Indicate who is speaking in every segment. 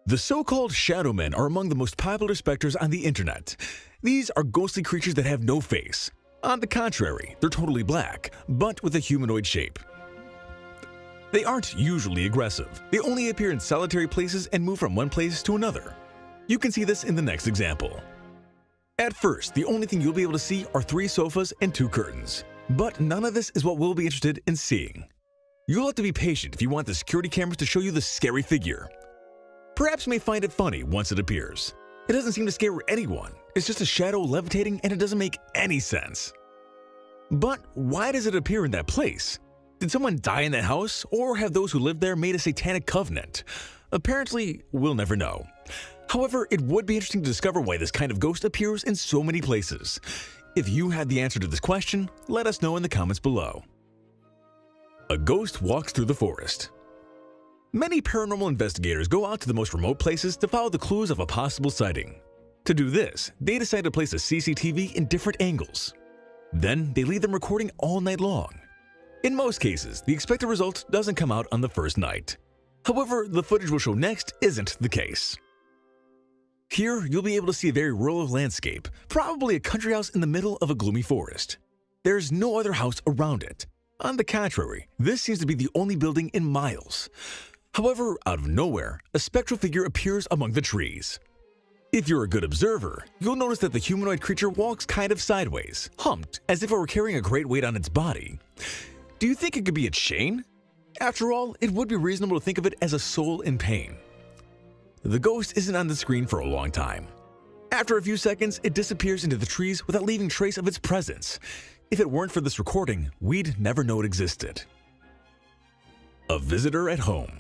Speaker 1: The so-called shadow men are among the most popular specters on the internet. These are ghostly creatures that have no face. On the contrary, they're totally black, but with a humanoid shape. They aren't usually aggressive. They only appear in solitary places and move from one place to another. You can see this in the next example. At first, the only thing you'll be able to see are 3 sofas and 2 curtains. But none of this is what we'll be interested in seeing. You'll have to be patient if you want the security cameras to show you the scary figure. Perhaps you may find it funny once it appears. It doesn't seem to scare anyone. It's just a shadow levitating and it doesn't make any sense. But why does it appear in that place? Did someone die in that house, or have those who lived there made a satanic covenant? Apparently, we'll never know. However, it would be interesting to discover why this kind of ghost appears in so many places. If you had the answer to this question, let us know in the comments below. A ghost walks through the forest. Many paranormal investigators go out to the most remote places to follow the clues of a possible sighting. To do this, they decide to place a CCTV in different angles. Then, they leave them recording all night long. In most cases, the expected result doesn't come out on the first night. However, the footage we'll show next isn't the case. Here, you'll be able to see a very rural landscape, probably a country house in the middle of a gloomy forest. There's no other house around it. On the contrary, this seems to be the only building in miles. However, out of nowhere, a spectral figure appears among the trees. If you're a good observer, you'll notice that the humanoid creature walks kind of sideways, humped, as if it were carrying a great weight on its body. Do you think it could be a chain? After all, it would be reasonable to think of it as a soul in pain. The ghost isn't on the screen for a long time. After a few seconds, it disappears into the trees without leaving trace of its presence. If it weren't for this recording, we'd never know it existed. A visitor at home.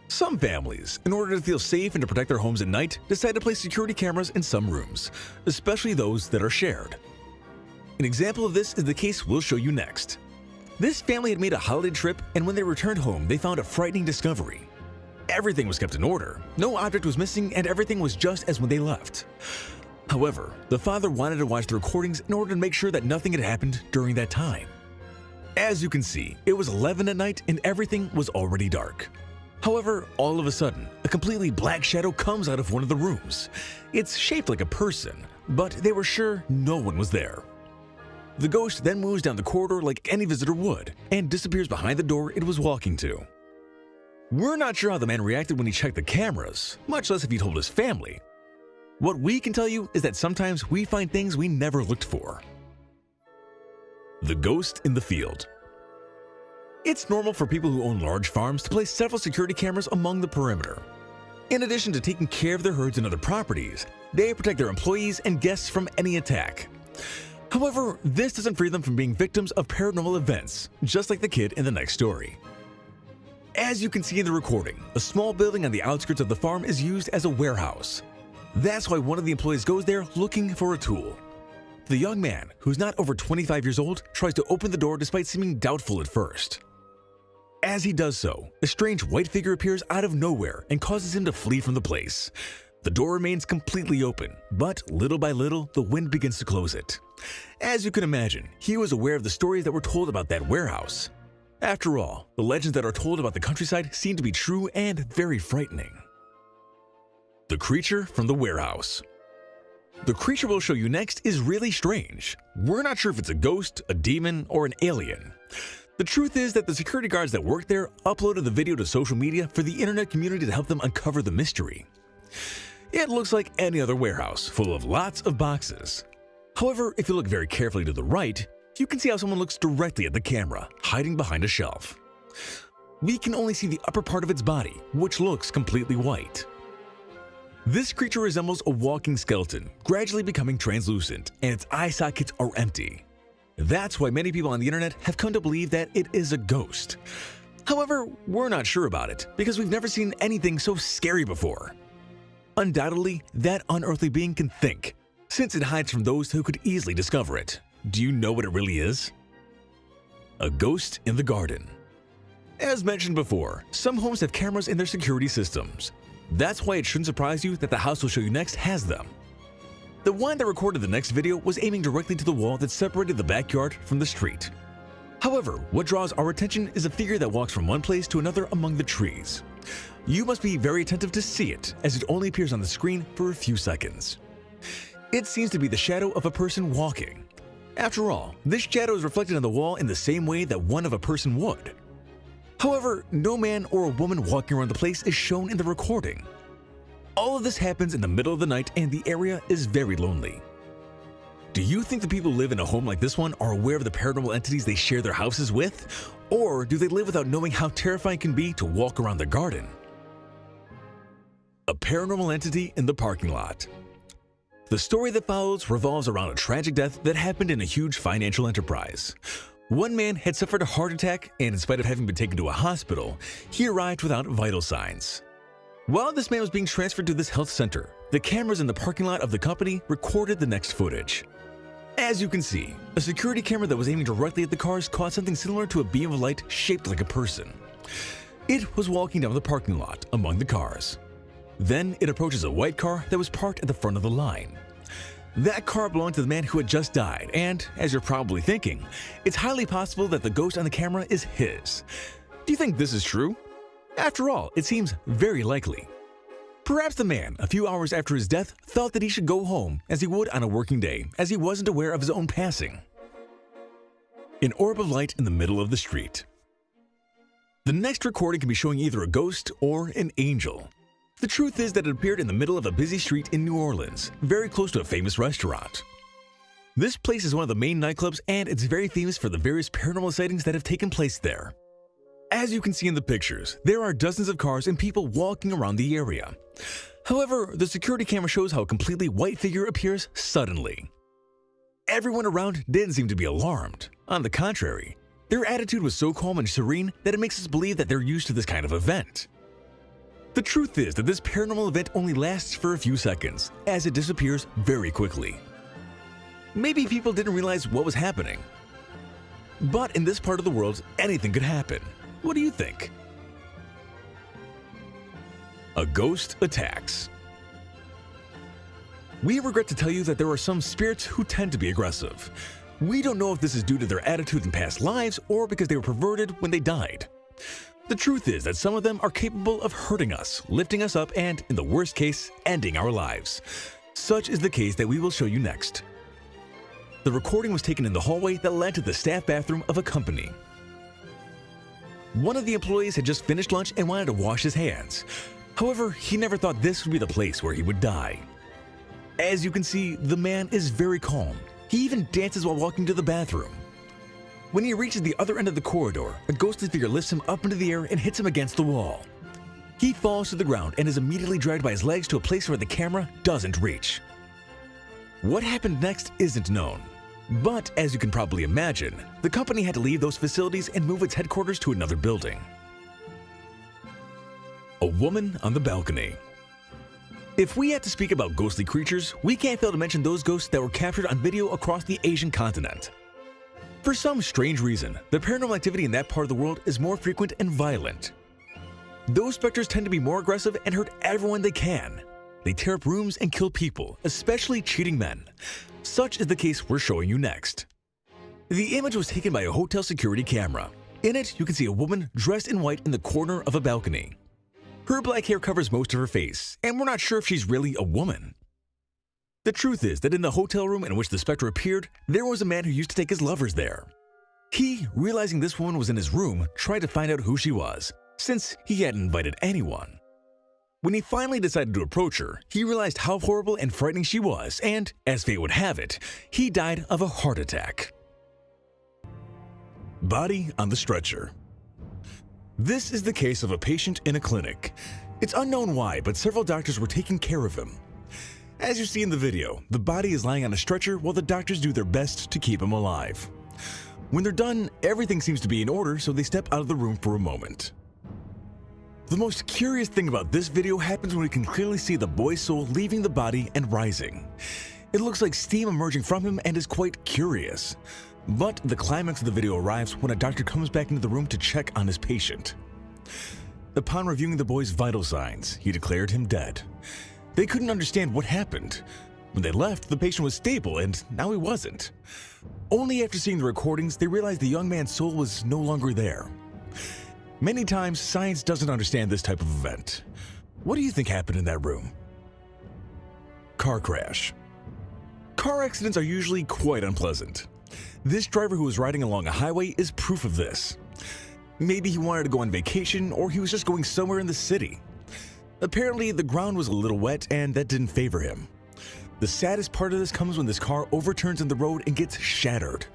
Speaker 1: Some families, in order to feel safe and to protect their homes at night, decide to place security cameras in some rooms, especially those that are shared. An example of this is the case we'll show you next. This family had made a holiday trip, and when they returned home, they found a frightening discovery. Everything was kept in order, no object was missing, and everything was just as when they left. However, the father wanted to watch the recordings in order to make sure that nothing had happened during that time. As you can see, it was 11 at night and everything was already dark. However, all of a sudden, a completely black shadow comes out of one of the rooms. It's shaped like a person, but they were sure no one was there. The ghost then moves down the corridor like any visitor would and disappears behind the door it was walking to. We're not sure how the man reacted when he checked the cameras, much less if he told his family. What we can tell you is that sometimes we find things we never looked for. The ghost in the field. It's normal for people who own large farms to place several security cameras along the perimeter. In addition to taking care of their herds and other properties, they protect their employees and guests from any attack. However, this doesn't free them from being victims of paranormal events, just like the kid in the next story. As you can see in the recording, a small building on the outskirts of the farm is used as a warehouse. That's why one of the employees goes there looking for a tool. The young man, who's not over 25 years old, tries to open the door despite seeming doubtful at first. As he does so, a strange white figure appears out of nowhere and causes him to flee from the place. The door remains completely open, but little by little, the wind begins to close it. As you can imagine, he was aware of the stories that were told about that warehouse. After all, the legends that are told about the countryside seem to be true and very frightening. The creature from the warehouse. The creature we'll show you next is really strange. We're not sure if it's a ghost, a demon, or an alien. The truth is that the security guards that worked there uploaded the video to social media for the internet community to help them uncover the mystery. It looks like any other warehouse, full of lots of boxes. However, if you look very carefully to the right, you can see how someone looks directly at the camera, hiding behind a shelf. We can only see the upper part of its body, which looks completely white. This creature resembles a walking skeleton, gradually becoming translucent, and its eye sockets are empty. That's why many people on the internet have come to believe that it is a ghost. However, we're not sure about it, because we've never seen anything so scary before. Undoubtedly, that unearthly being can think, since it hides from those who could easily discover it. Do you know what it really is? A ghost in the garden. As mentioned before, some homes have cameras in their security systems. That's why it shouldn't surprise you that the house we'll show you next has them. The one that recorded the next video was aiming directly to the wall that separated the backyard from the street. However, what draws our attention is a figure that walks from one place to another among the trees. You must be very attentive to see it, as it only appears on the screen for a few seconds. It seems to be the shadow of a person walking. After all, this shadow is reflected on the wall in the same way that one of a person would. However, no man or a woman walking around the place is shown in the recording. All of this happens in the middle of the night and the area is very lonely. Do you think the people who live in a home like this one are aware of the paranormal entities they share their houses with? Or do they live without knowing how terrifying it can be to walk around their garden? A paranormal entity in the parking lot. The story that follows revolves around a tragic death that happened in a huge financial enterprise. One man had suffered a heart attack, and in spite of having been taken to a hospital, he arrived without vital signs. While this man was being transferred to this health center, the cameras in the parking lot of the company recorded the next footage. As you can see, a security camera that was aiming directly at the cars caught something similar to a beam of light shaped like a person. It was walking down the parking lot among the cars. Then it approaches a white car that was parked at the front of the line. That car belonged to the man who had just died, and as you're probably thinking, it's highly possible that the ghost on the camera is his. Do you think this is true? After all, it seems very likely. Perhaps the man, a few hours after his death, thought that he should go home as he would on a working day, as he wasn't aware of his own passing. An orb of light in the middle of the street. The next recording can be showing either a ghost or an angel. The truth is that it appeared in the middle of a busy street in New Orleans, very close to a famous restaurant. This place is one of the main nightclubs, and it's very famous for the various paranormal sightings that have taken place there. As you can see in the pictures, there are dozens of cars and people walking around the area. However, the security camera shows how a completely white figure appears suddenly. Everyone around didn't seem to be alarmed. On the contrary, their attitude was so calm and serene that it makes us believe that they're used to this kind of event. The truth is that this paranormal event only lasts for a few seconds, as it disappears very quickly. Maybe people didn't realize what was happening. But in this part of the world, anything could happen. What do you think? A ghost attacks. We regret to tell you that there are some spirits who tend to be aggressive. We don't know if this is due to their attitude in past lives or because they were perverted when they died. The truth is that some of them are capable of hurting us, lifting us up, and, in the worst case, ending our lives. Such is the case that we will show you next. The recording was taken in the hallway that led to the staff bathroom of a company. One of the employees had just finished lunch and wanted to wash his hands. However, he never thought this would be the place where he would die. As you can see, the man is very calm. He even dances while walking to the bathroom. When he reaches the other end of the corridor, a ghostly figure lifts him up into the air and hits him against the wall. He falls to the ground and is immediately dragged by his legs to a place where the camera doesn't reach. What happened next isn't known. But as you can probably imagine, the company had to leave those facilities and move its headquarters to another building. A woman on the balcony. If we had to speak about ghostly creatures, we can't fail to mention those ghosts that were captured on video across the Asian continent. For some strange reason, the paranormal activity in that part of the world is more frequent and violent. Those specters tend to be more aggressive and hurt everyone they can. They tear up rooms and kill people, especially cheating men. Such is the case we're showing you next. The image was taken by a hotel security camera. In it, you can see a woman dressed in white in the corner of a balcony. Her black hair covers most of her face, and we're not sure if she's really a woman. The truth is that in the hotel room in which the specter appeared, there was a man who used to take his lovers there. He, realizing this woman was in his room, tried to find out who she was, since he hadn't invited anyone. When he finally decided to approach her, he realized how horrible and frightening she was, and, as fate would have it, he died of a heart attack. Body on the stretcher. This is the case of a patient in a clinic. It's unknown why, but several doctors were taking care of him. As you see in the video, the body is lying on a stretcher while the doctors do their best to keep him alive. When they're done, everything seems to be in order, so they step out of the room for a moment. The most curious thing about this video happens when we can clearly see the boy's soul leaving the body and rising. It looks like steam emerging from him and is quite curious. But the climax of the video arrives when a doctor comes back into the room to check on his patient. Upon reviewing the boy's vital signs, he declared him dead. They couldn't understand what happened. When they left, the patient was stable, and now he wasn't. Only after seeing the recordings, they realized the young man's soul was no longer there. Many times, science doesn't understand this type of event. What do you think happened in that room? Car crash. Car accidents are usually quite unpleasant. This driver who was riding along a highway is proof of this. Maybe he wanted to go on vacation, or he was just going somewhere in the city. Apparently, the ground was a little wet and that didn't favor him. The saddest part of this comes when this car overturns in the road and gets shattered.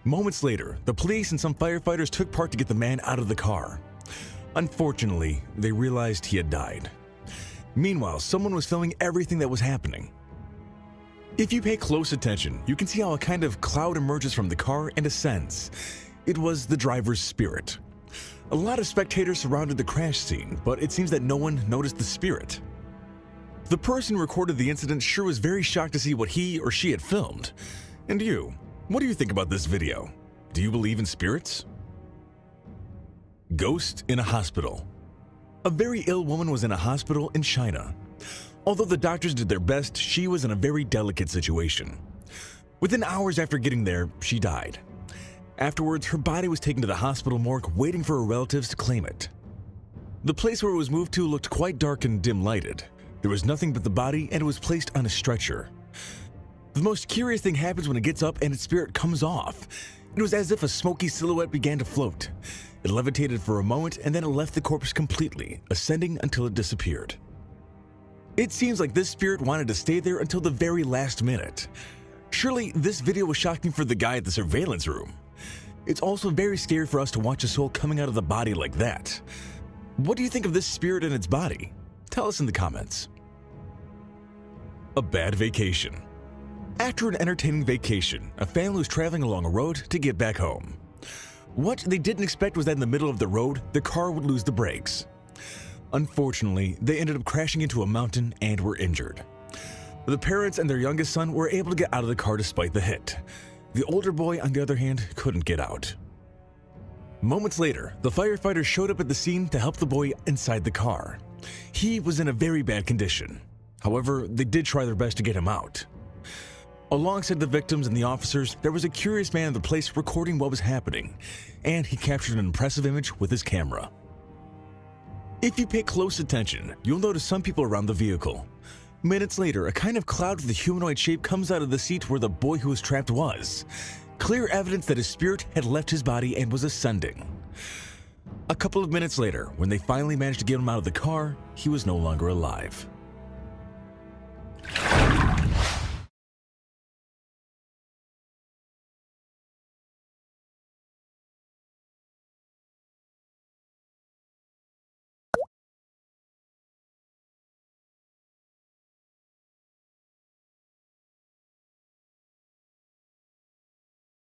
Speaker 1: Moments later, the police and some firefighters took part to get the man out of the car. Unfortunately, they realized he had died. Meanwhile, someone was filming everything that was happening. If you pay close attention, you can see how a kind of cloud emerges from the car and ascends. It was the driver's spirit. A lot of spectators surrounded the crash scene, but it seems that no one noticed the spirit. The person who recorded the incident sure was very shocked to see what he or she had filmed. And you, what do you think about this video? Do you believe in spirits? Ghost in a hospital. A very ill woman was in a hospital in China. Although the doctors did their best, she was in a very delicate situation. Within hours after getting there, she died. Afterwards, her body was taken to the hospital morgue, waiting for her relatives to claim it. The place where it was moved to looked quite dark and dim-lighted. There was nothing but the body, and it was placed on a stretcher. The most curious thing happens when it gets up and its spirit comes off. It was as if a smoky silhouette began to float. It levitated for a moment, and then it left the corpse completely, ascending until it disappeared. It seems like this spirit wanted to stay there until the very last minute. Surely, this video was shocking for the guy at the surveillance room. It's also very scary for us to watch a soul coming out of the body like that. What do you think of this spirit and its body? Tell us in the comments. A bad vacation. After an entertaining vacation, a family was traveling along a road to get back home. What they didn't expect was that in the middle of the road, the car would lose the brakes. Unfortunately, they ended up crashing into a mountain and were injured. The parents and their youngest son were able to get out of the car despite the hit. The older boy, on the other hand, couldn't get out. Moments later, the firefighters showed up at the scene to help the boy inside the car. He was in a very bad condition. However, they did try their best to get him out. Alongside the victims and the officers, there was a curious man in the place recording what was happening, and he captured an impressive image with his camera. If you pay close attention, you'll notice some people around the vehicle. Minutes later, a kind of cloud with a humanoid shape comes out of the seat where the boy who was trapped was. Clear evidence that his spirit had left his body and was ascending. A couple of minutes later, when they finally managed to get him out of the car, he was no longer alive.